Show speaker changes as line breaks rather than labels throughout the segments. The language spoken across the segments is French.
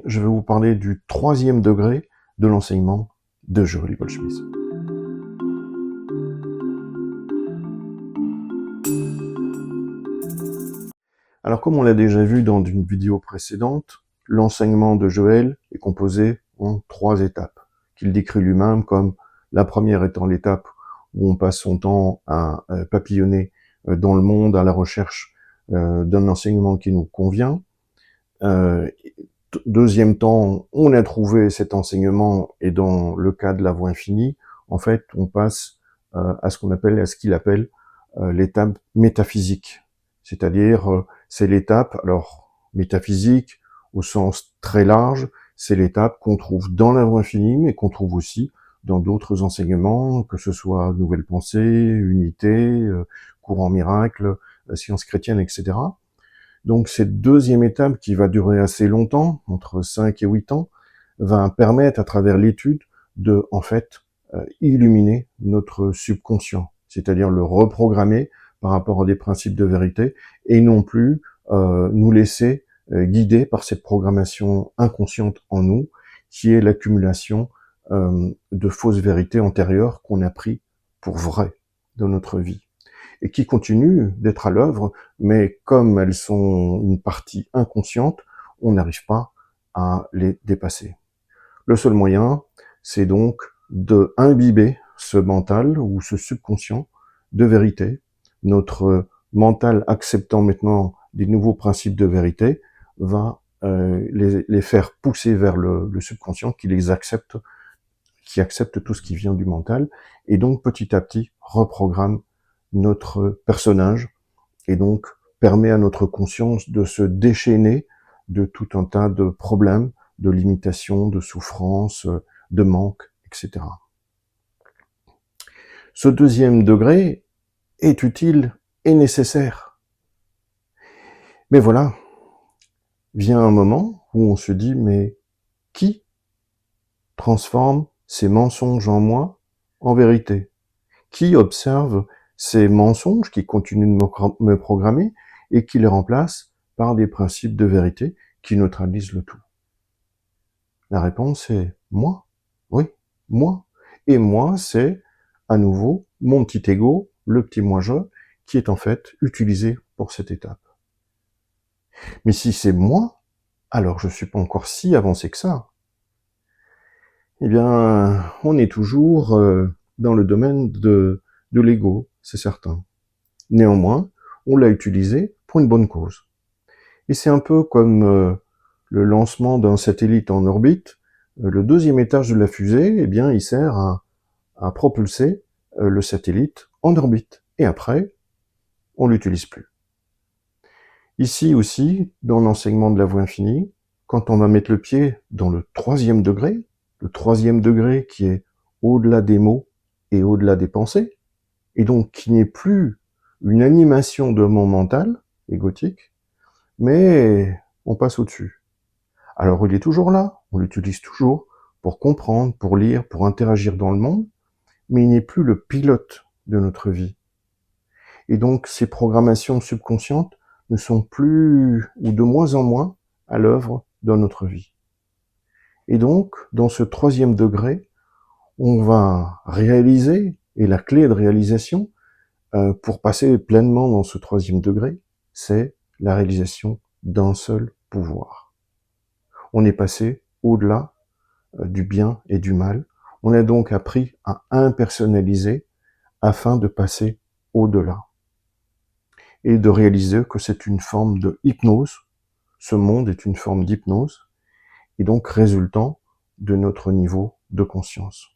je vais vous parler du 3e degré de l'enseignement de Joël Goldschmidt. Alors, comme on l'a déjà vu dans une vidéo précédente, l'enseignement de Joël est composé en 3 étapes, qu'il décrit lui-même comme la première étant l'étape où on passe son temps à papillonner dans le monde à la recherche d'un enseignement qui nous convient. Deuxième temps, on a trouvé cet enseignement et dans le cas de la voie infinie, en fait, on passe à ce qu'il appelle l'étape métaphysique. C'est-à-dire, c'est l'étape, alors métaphysique au sens très large, c'est l'étape qu'on trouve dans la voie infinie, mais qu'on trouve aussi dans d'autres enseignements, que ce soit nouvelle pensée, unité, courant miracle, sciences chrétiennes, etc. Donc cette deuxième étape, qui va durer assez longtemps, entre 5 et 8 ans, va permettre à travers l'étude de, en fait, illuminer notre subconscient, c'est-à-dire le reprogrammer par rapport à des principes de vérité, et non plus nous laisser guider par cette programmation inconsciente en nous, qui est l'accumulation de fausses vérités antérieures qu'on a pris pour vraies dans notre vie, et qui continuent d'être à l'œuvre, mais comme elles sont une partie inconsciente, on n'arrive pas à les dépasser. Le seul moyen, c'est donc de imbiber ce mental ou ce subconscient de vérité. Notre mental, acceptant maintenant des nouveaux principes de vérité, va les faire pousser vers le subconscient qui accepte tout ce qui vient du mental, et donc petit à petit reprogramme notre personnage, et donc permet à notre conscience de se déchaîner de tout un tas de problèmes, de limitations, de souffrances, de manques, etc. Ce 2e degré est utile et nécessaire. Mais voilà, vient un moment où on se dit, mais qui transforme ces mensonges en moi en vérité? Qui observe ces mensonges qui continuent de me programmer et qui les remplacent par des principes de vérité qui neutralisent le tout? La réponse est moi. Oui, moi. Et moi, c'est à nouveau mon petit ego, le petit moi-je, qui est en fait utilisé pour cette étape. Mais si c'est moi, alors je suis pas encore si avancé que ça. Eh bien, on est toujours dans le domaine de l'ego, c'est certain. Néanmoins, on l'a utilisé pour une bonne cause. Et c'est un peu comme le lancement d'un satellite en orbite. Le 2e étage de la fusée, eh bien, il sert à propulser le satellite en orbite. Et après, on l'utilise plus. Ici aussi, dans l'enseignement de la voie infinie, quand on va mettre le pied dans le 3e degré, le 3e degré qui est au-delà des mots et au-delà des pensées, et donc qui n'est plus une animation de mon mental égotique, mais on passe au-dessus. Alors il est toujours là, on l'utilise toujours pour comprendre, pour lire, pour interagir dans le monde, mais il n'est plus le pilote de notre vie. Et donc ces programmations subconscientes ne sont plus, ou de moins en moins, à l'œuvre dans notre vie. Et donc, dans ce 3e degré, on va réaliser, et la clé de réalisation, pour passer pleinement dans ce 3e degré, c'est la réalisation d'un seul pouvoir. On est passé au-delà du bien et du mal. On a donc appris à impersonnaliser afin de passer au-delà. Et de réaliser que c'est une forme de hypnose. Ce monde est une forme d'hypnose, et donc résultant de notre niveau de conscience.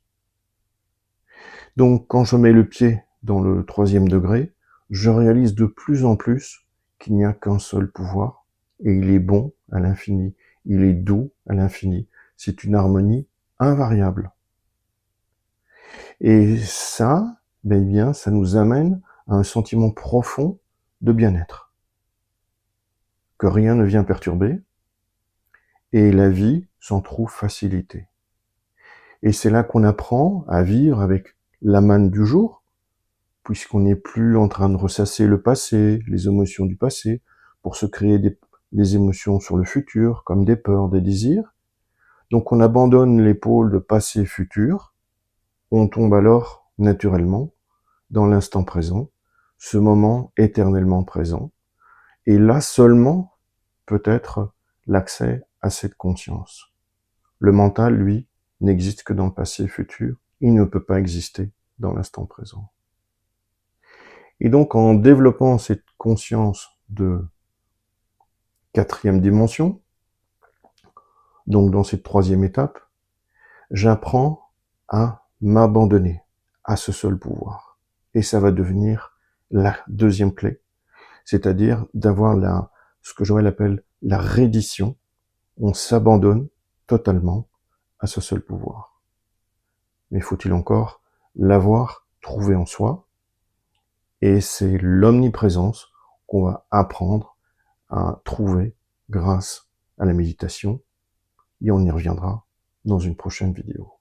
Donc, quand je mets le pied dans le 3e degré, je réalise de plus en plus qu'il n'y a qu'un seul pouvoir, et il est bon à l'infini, il est doux à l'infini. C'est une harmonie invariable. Et ça, ben bien, ça nous amène à un sentiment profond de bien-être, que rien ne vient perturber, et la vie s'en trouve facilitée. Et c'est là qu'on apprend à vivre avec la manne du jour, puisqu'on n'est plus en train de ressasser le passé, les émotions du passé, pour se créer des émotions sur le futur, comme des peurs, des désirs, Donc on abandonne les pôles de passé et futur, on tombe alors naturellement dans l'instant présent, ce moment éternellement présent, et là seulement peut-être l'accès à cette conscience. Le mental, lui, n'existe que dans le passé et le futur, il ne peut pas exister dans l'instant présent. Et donc en développant cette conscience de quatrième dimension, donc dans cette troisième étape, j'apprends à m'abandonner à ce seul pouvoir. Et ça va devenir la deuxième clé, c'est-à-dire d'avoir ce que Joël appelle la reddition. On s'abandonne totalement à ce seul pouvoir. Mais faut-il encore l'avoir trouvé en soi? Et c'est l'omniprésence qu'on va apprendre à trouver grâce à la méditation. Et on y reviendra dans une prochaine vidéo.